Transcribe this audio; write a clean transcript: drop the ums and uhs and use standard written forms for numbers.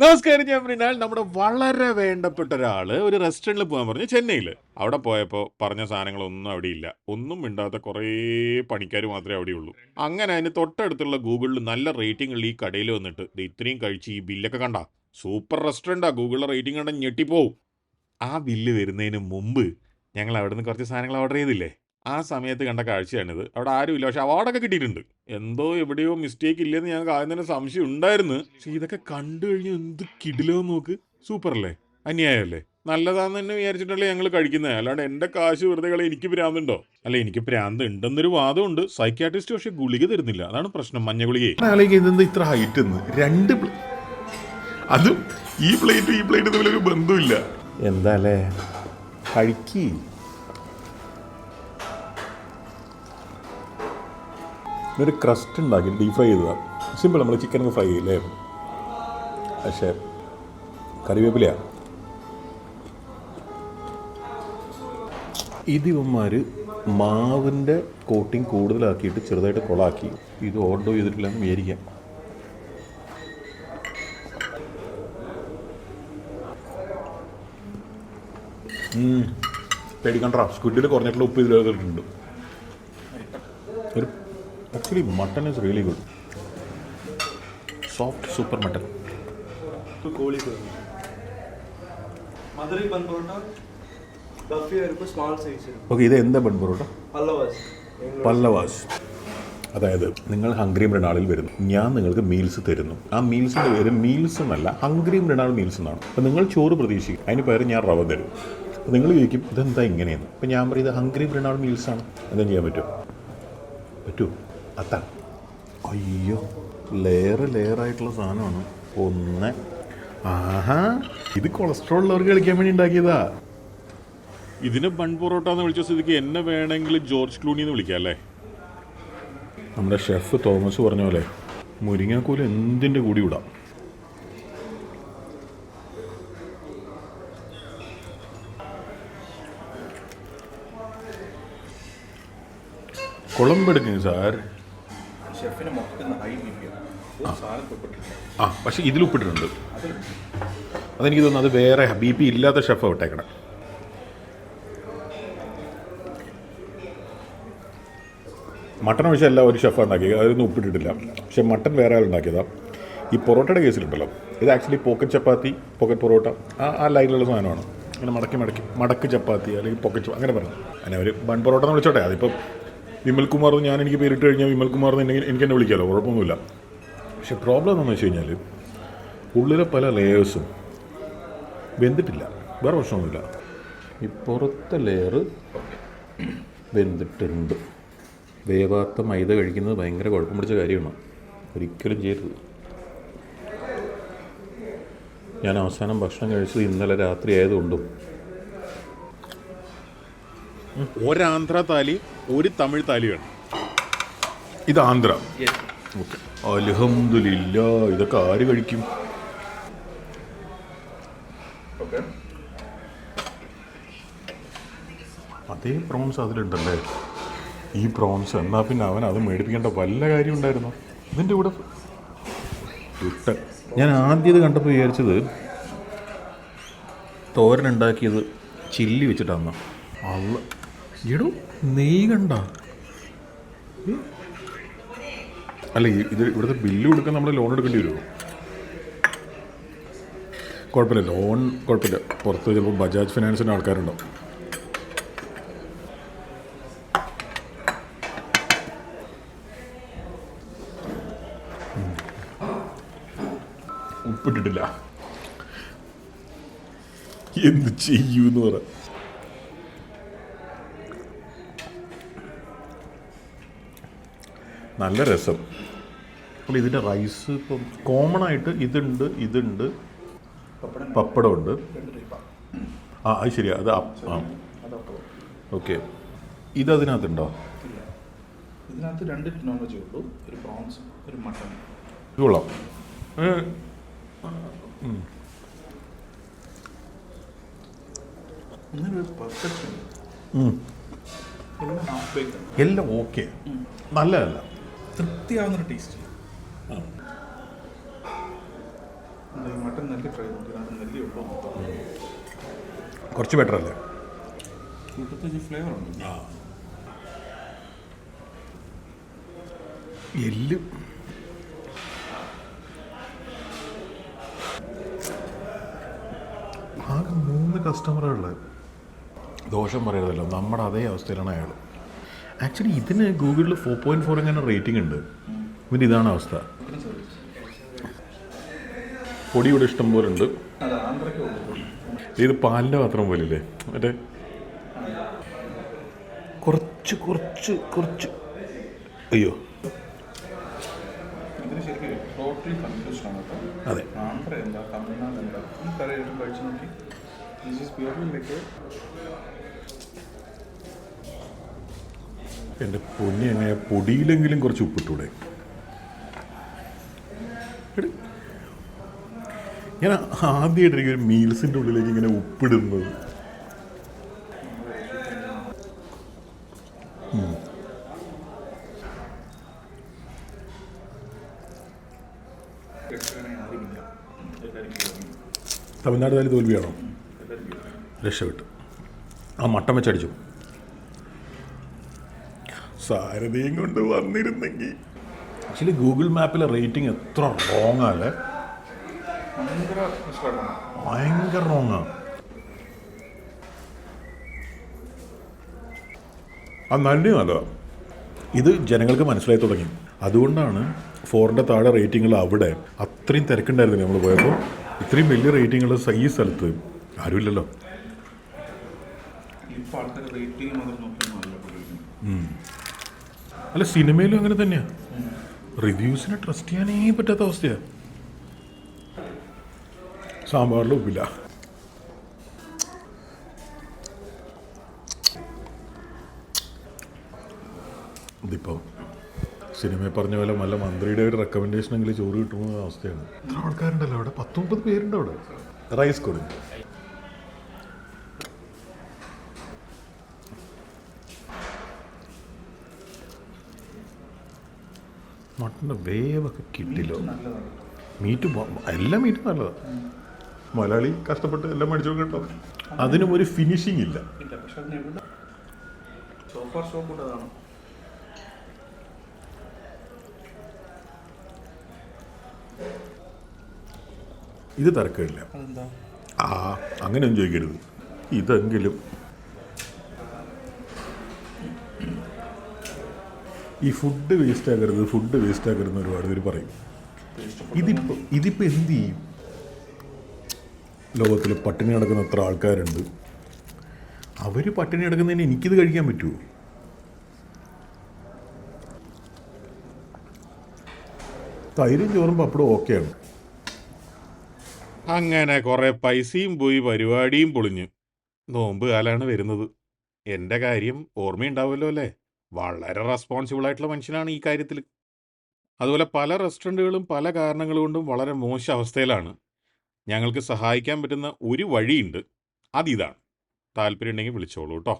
നമസ്കാരം, ഞാൻ മൃണാൾ. നമ്മുടെ വളരെ വേണ്ടപ്പെട്ട ഒരാള് ഒരു റെസ്റ്റോറൻറ്റിൽ പോകാൻ പറഞ്ഞു ചെന്നൈയിൽ. അവിടെ പോയപ്പോൾ പറഞ്ഞ സാധനങ്ങളൊന്നും അവിടെ ഇല്ല. ഒന്നും മിണ്ടാത്ത കുറേ പണിക്കാർ മാത്രമേ അവിടെയുള്ളൂ. അങ്ങനെ അതിന് തൊട്ടടുത്തുള്ള ഗൂഗിളിൽ നല്ല റേറ്റിംഗ് ഉള്ള ഈ കടയിൽ വന്നിട്ട് ദേ ഇത്രയും കഴിച്ച് ഈ ബില്ലൊക്കെ കണ്ട സൂപ്പർ റെസ്റ്റോറൻറ്റാ, ഗൂഗിളിലെ റേറ്റിംഗ് കണ്ട ഞെട്ടിപ്പോവും. ആ ബില്ല് വരുന്നതിന് മുമ്പ് ഞങ്ങൾ അവിടെ നിന്ന് കുറച്ച് സാധനങ്ങൾ ഓർഡർ ചെയ്തില്ലേ, ആ സമയത്ത് കണ്ട കാഴ്ചയാണിത്. അവിടെ ആരുമില്ല, പക്ഷെ അവാർഡൊക്കെ കിട്ടിയിട്ടുണ്ട്. എന്തോ എവിടെയോ മിസ്റ്റേക്ക് ഇല്ലെന്ന് ഞങ്ങൾക്ക് ആദ്യം തന്നെ സംശയം ഉണ്ടായിരുന്നു. പക്ഷെ ഇതൊക്കെ കണ്ടു കഴിഞ്ഞ് എന്ത് കിടിലോ നോക്ക്. സൂപ്പർ അല്ലേ, അന്യായമല്ലേ, നല്ലതാന്ന് തന്നെ വിചാരിച്ചിട്ടല്ലേ ഞങ്ങൾ കഴിക്കുന്നത്. അല്ലാണ്ട് എൻ്റെ കാശ് വെറുതെ കളി. എനിക്ക് ഭ്രാന്തുണ്ടോ? അല്ല, എനിക്ക് ഭ്രാന്ത് ഉണ്ടെന്നൊരു വാദമുണ്ട്. സൈക്യാട്രിസ്റ്റ് പക്ഷെ ഗുളിക തരുന്നില്ല, അതാണ് പ്രശ്നം. മഞ്ഞ ഗുളികയെ ഇത്ര ഹൈറ്റ് അതും ഈ പ്ലേറ്റ് തമ്മിലൊരു ബന്ധമില്ല. എന്താ അല്ലേ, കഴിക്കി. ഒരു ക്രസ്റ്റ് ഉണ്ടാക്കി ഡീപ് ഫ്രൈ ചെയ്തതാണ്. സിമ്പിൾ, നമ്മൾ ചിക്കനൊക്കെ ഫ്രൈ ചെയ്യില്ലേ, പക്ഷേ കറിവേപ്പിലയാണ്. ഇതിവന്മാർ മാവിൻ്റെ കോട്ടിങ് കൂടുതലാക്കിയിട്ട് ചെറുതായിട്ട് കൊളാക്കി. ഇത് ഓർഡർ ചെയ്തിട്ടില്ലെന്ന് വിചാരിക്കാം. പേടിക്കണ്ട, സ്ക്വിഡിൽ കുറഞ്ഞിട്ടുള്ള ഉപ്പ് ഇതിൽ ചേർത്തിട്ടുണ്ട്. ഒരു actually mutton is really good. Soft super mutton. Okay, ഇത് എന്താ ബൺ പൊറോട്ട? പല്ലവാസ്. അതായത് നിങ്ങൾ ഹംഗ്രി മൃണാളിൽ വരുന്നു, ഞാൻ നിങ്ങൾക്ക് മീൽസ് തരുന്നു. ആ മീൽസിൻ്റെ പേര് മീൽസ് എന്നല്ല, ഹംഗ്രി മൃണാൾ മീൽസ് എന്നാണ്. അപ്പോൾ നിങ്ങൾ ചോറ് പ്രതീക്ഷിക്കും, അതിന് പകരം ഞാൻ റവ തരും. അപ്പോൾ നിങ്ങൾ ചോദിക്കും ഇതെന്താ ഇങ്ങനെയെന്ന്. അപ്പോൾ ഞാൻ പറയും ഇത് ഹംഗ്രി മൃണാൾ മീൽസാണ്. എന്താ ചെയ്യാൻ പറ്റുമോ? അതാ, അയ്യോ, ലെയറായിട്ടുള്ള സാധനമാണ്. ഒന്ന്, ആഹാ, ഇത് കൊളസ്ട്രോൾ ഉള്ളവർക്ക് കളിക്കാൻ വേണ്ടി ഉണ്ടാക്കിയതാ. ഇതിന് ബൺ പൊറോട്ട എന്ന് വിളിച്ച സ്ഥിതിക്ക് എന്നെ വേണമെങ്കിൽ ജോർജ് ക്ലൂണി എന്ന് വിളിക്കാം അല്ലേ? നമ്മുടെ ഷെഫ് തോമസ് പറഞ്ഞ പോലെ മുരിങ്ങാക്കോല് എന്തിൻ്റെ കൂടി വിടാം. കുളമ്പെടുക്കുന്നു സാർ. പക്ഷെ ഇതിൽ ഉപ്പിട്ടിട്ടുണ്ട്. അതെനിക്ക് തോന്നുന്നു അത് വേറെ BP ഇല്ലാത്ത ഷെഫ് വിട്ടേക്കണം. മട്ടൺ ഒഴിച്ചല്ല ഒരു ഷെഫ് ഉണ്ടാക്കിയത്, അതൊന്നും ഉപ്പിട്ടിട്ടില്ല. പക്ഷെ മട്ടൺ വേറെ ആൾ ഉണ്ടാക്കിയതാണ്. ഈ പൊറോട്ടയുടെ കേസിലുണ്ടല്ലോ, ഇത് ആക്ച്വലി പോക്കറ്റ് ചപ്പാത്തി, പോക്കറ്റ് പൊറോട്ട, ആ ലൈനിലുള്ള സാധനമാണ്. അങ്ങനെ മടക്ക് ചപ്പാത്തി അല്ലെങ്കിൽ പോക്കറ്റ് അങ്ങനെ പറഞ്ഞു. അങ്ങനെ ഒരു ബൺ പൊറോട്ട എന്ന് വിളിച്ചോട്ടെ. അതിപ്പം വിമൽകുമാർ എനിക്ക് പേരിട്ട് കഴിഞ്ഞാൽ വിമൽകുമാർ എനിക്ക് എന്നെ വിളിക്കാമല്ലോ, കുഴപ്പമൊന്നുമില്ല. പക്ഷെ പ്രോബ്ലം എന്താണെന്ന് വെച്ച് കഴിഞ്ഞാൽ ഉള്ളിലെ പല ലെയേഴ്സും വെന്തിട്ടില്ല. വേറെ പ്രശ്നമൊന്നുമില്ല. ഈ പുറത്തെ ലെയർ വെന്തിട്ടുണ്ട്. വേവാത്ത മൈദ കഴിക്കുന്നത് ഭയങ്കര കുഴപ്പം പിടിച്ച കാര്യമാണ്, ഒരിക്കലും ചെയ്യരുത്. ഞാൻ അവസാനം ഭക്ഷണം കഴിച്ചത് ഇന്നലെ രാത്രി ആയതുകൊണ്ടും. ഒരാന്ധ്ര താലി, ഒരു തമിഴ് താലി വേണം. ഇത് ആന്ധ്ര. ഓക്കെ, അൽഹംദുലില്ലാ. ഇതൊക്കെ ആര് കഴിക്കും? അതേ പ്രോൺസ് അതിലുണ്ടല്ലേ? ഈ പ്രോൺസ് എന്നാൽ പിന്നെ അവൻ അത് മേടിപ്പിക്കേണ്ട വല്ല കാര്യം ഉണ്ടായിരുന്നു. ഇതിൻ്റെ കൂടെ ഇട്ട് ഞാൻ ആദ്യം ഇത് കണ്ടപ്പോൾ വിചാരിച്ചത് തോരൻ ഉണ്ടാക്കിയത് ചില്ലി വെച്ചിട്ടാണ്. അല്ല എടോ, നെയ്യ് കണ്ട. അല്ല, ഇത് ഇവിടുത്തെ ബില്ല് കൊടുക്കാൻ നമ്മൾ ലോൺ എടുക്കേണ്ടി വരുമോ? കുഴപ്പമില്ല, ലോൺ കുഴപ്പമില്ല. പുറത്ത് ചിലപ്പോൾ ബജാജ് ഫിനാൻസിൻ്റെ ആൾക്കാരുണ്ടാവും. ഉപ്പിട്ടിട്ടില്ല, എന്ത് ചെയ്യൂന്ന് പറ. നല്ല രസം. അപ്പോൾ ഇതിൻ്റെ റൈസ് ഇപ്പം കോമൺ ആയിട്ട് ഇതുണ്ട് പപ്പടമുണ്ട്. അത് ശരിയാ, അത് ഓക്കെ. ഇതിനകത്തുണ്ടോ? ഇതിനകത്ത് 2 നോൺ വെജ് ഉള്ളൂ, ഒരു പ്രോൺസ്, ഒരു മട്ടൺ. ഇത് കൊള്ളാം. എല്ലാം ഓക്കെ, നല്ലതല്ല, തൃപ്തിയാവുന്നൊരു ടേസ്റ്റ്. മട്ടൻ നെല്ലി ഫ്രൈ നോക്കി അതിനകത്ത് നെല്ലി ഉള്ളൂ. കുറച്ച് ബെറ്റർ അല്ലേ? കൂട്ടത്തിൽ ഫ്ലേവർ ഉണ്ട്. എല്ല് ആകെ 3 കസ്റ്റമറുള്ളത്. ദോഷം പറയരുതല്ലോ, നമ്മുടെ അതേ അവസ്ഥയിലാണ് അയാൾ. ആക്ച്വലി ഇതിന് ഗൂഗിളിൽ 4.4 എങ്ങനെ റേറ്റിംഗ് ഉണ്ട്. പിന്നെ ഇതാണ് അവസ്ഥ. പൊടി ഇവിടെ ഇഷ്ടം പോലെ ഉണ്ട്. അത് ആന്ധ്രയ്ക്ക് ഉള്ളൂ. ഇത് പാലിൻ്റെ പാത്രം പോലില്ലേ, മറ്റേ കുറച്ച് കുറച്ച് കുറച്ച്. അയ്യോ, ഇതിന് ശരിക്കും ടോട്ടലി കൺഫ്യൂഷൻ ആണ് കേട്ടോ. അതെ. ആന്ധ്ര എന്താ, തമിഴ്നാട് എന്താ, ഈ കറി കഴിച്ച് നോക്കി. ദിസ് ഈസ് പ്യൂർലി ലൈക്ക് എൻ്റെ പൊന്നി, എങ്ങനെ പൊടിയിലെങ്കിലും കുറച്ച് ഉപ്പിട്ടൂടെ? എടി, ഞാൻ ആദ്യമായിട്ടായിരിക്കും ഒരു മീൽസിൻ്റെ ഉള്ളിലേക്ക് ഇങ്ങനെ ഉപ്പിടുന്നത്. ആരുമില്ല. എല്ലാവരും തമിഴ്നാട് താലി തോൽവിയാണോ? രക്ഷപ്പെട്ടു. ആ മട്ടൻ വെച്ചടിച്ചു. സാരഥിയും കൊണ്ട് വന്നിരുന്നെങ്കിൽ. ആക്ച്വലി ഗൂഗിൾ മാപ്പിലെ റേറ്റിംഗ് എത്ര റോങ് അല്ലേ? ഭയങ്കര ഇഷ്ടമാണ്. ഭയങ്കര റോങ്ങാണ്. ആ നല്ല നല്ലതാണ്. ഇത് ജനങ്ങൾക്ക് മനസ്സിലായി തുടങ്ങി. അതുകൊണ്ടാണ് 4ൻ്റെ താഴെ റേറ്റിങ്ങൾ അവിടെ അത്രയും തിരക്കുണ്ടായിരുന്നില്ല. നമ്മൾ പോയപ്പോൾ ഇത്രയും വലിയ റേറ്റിങ്ങൾ ഈ സ്ഥലത്ത് ആരുമില്ലല്ലോ. ഇപ്പോൾ ആൾക്കാർ റേറ്റിംഗ് മാത്രം നോക്കുന്നതല്ല പുള്ളിക്കുന്നത്. അല്ല, സിനിമയിലും അങ്ങനെ തന്നെയാണ്. റിവ്യൂസിനെ ട്രസ്റ്റ് ചെയ്യാനേ പറ്റാത്ത അവസ്ഥയാണ്. സാമ്പാറിൽ ഉപ്പില്ല. ഇതിപ്പം സിനിമയിൽ പറഞ്ഞ പോലെ നല്ല മന്ത്രിയുടെ ഒരു റെക്കമെൻഡേഷനെങ്കിലും ചോറ് കിട്ടുന്ന അവസ്ഥയാണ്. ഇത്ര ആൾക്കാരുണ്ടല്ലോ അവിടെ, 10-30 പേരുണ്ട് അവിടെ. റൈസ് കൊടുക്കും. മട്ടൻ്റെ വേവൊക്കെ കിട്ടില്ലോ. നല്ലതാണ്. മീറ്റ് എല്ലാ മീറ്റും നല്ലതാണ്. മലയാളി കഷ്ടപ്പെട്ട് എല്ലാം മേടിച്ചു കേട്ടോ. അതിനും ഒരു ഫിനിഷിംഗ് ഇല്ല. ഇല്ല, പക്ഷെ അതിന് എവിടെ സോഫാർ ഷോ കൂടെ അതാണ്. ഇത് തിരക്കില്ല. അതെന്താ? അങ്ങനെയൊന്നും ചോദിക്കരുത്. ഇതെങ്കിലും ഈ ഫുഡ് വേസ്റ്റ് ആക്കരുത് ഒരുപാട് പേര് പറയും. ഇതിപ്പോൾ എന്ത് ചെയ്യും? ലോകത്തിൽ പട്ടിണി കിടക്കുന്ന എത്ര ആൾക്കാരുണ്ട്. അവർ പട്ടിണി കിടക്കുന്നതിന് എനിക്കിത് കഴിക്കാൻ പറ്റുമോ? തൈരും ചോറും പപ്പടും ഓക്കെയാണ്. അങ്ങനെ കുറെ പൈസയും പോയി, പരിപാടിയും പൊളിഞ്ഞു. നോമ്പ് കാലാണ് വരുന്നത്. എൻ്റെ കാര്യം ഓർമ്മയുണ്ടാവുമല്ലോ അല്ലേ? വളരെ റെസ്പോൺസിബിൾ ആയിട്ടുള്ള മനുഷ്യനാണ് ഈ കാര്യത്തിൽ. അതുപോലെ പല റെസ്റ്റോറൻറ്റുകളും പല കാരണങ്ങൾ കൊണ്ടും വളരെ മോശം അവസ്ഥയിലാണ്. ഞങ്ങൾക്ക് സഹായിക്കാൻ പറ്റുന്ന ഒരു വഴിയുണ്ട്. അതിതാണ്. താല്പര്യം ഉണ്ടെങ്കിൽ വിളിച്ചോളൂ കേട്ടോ.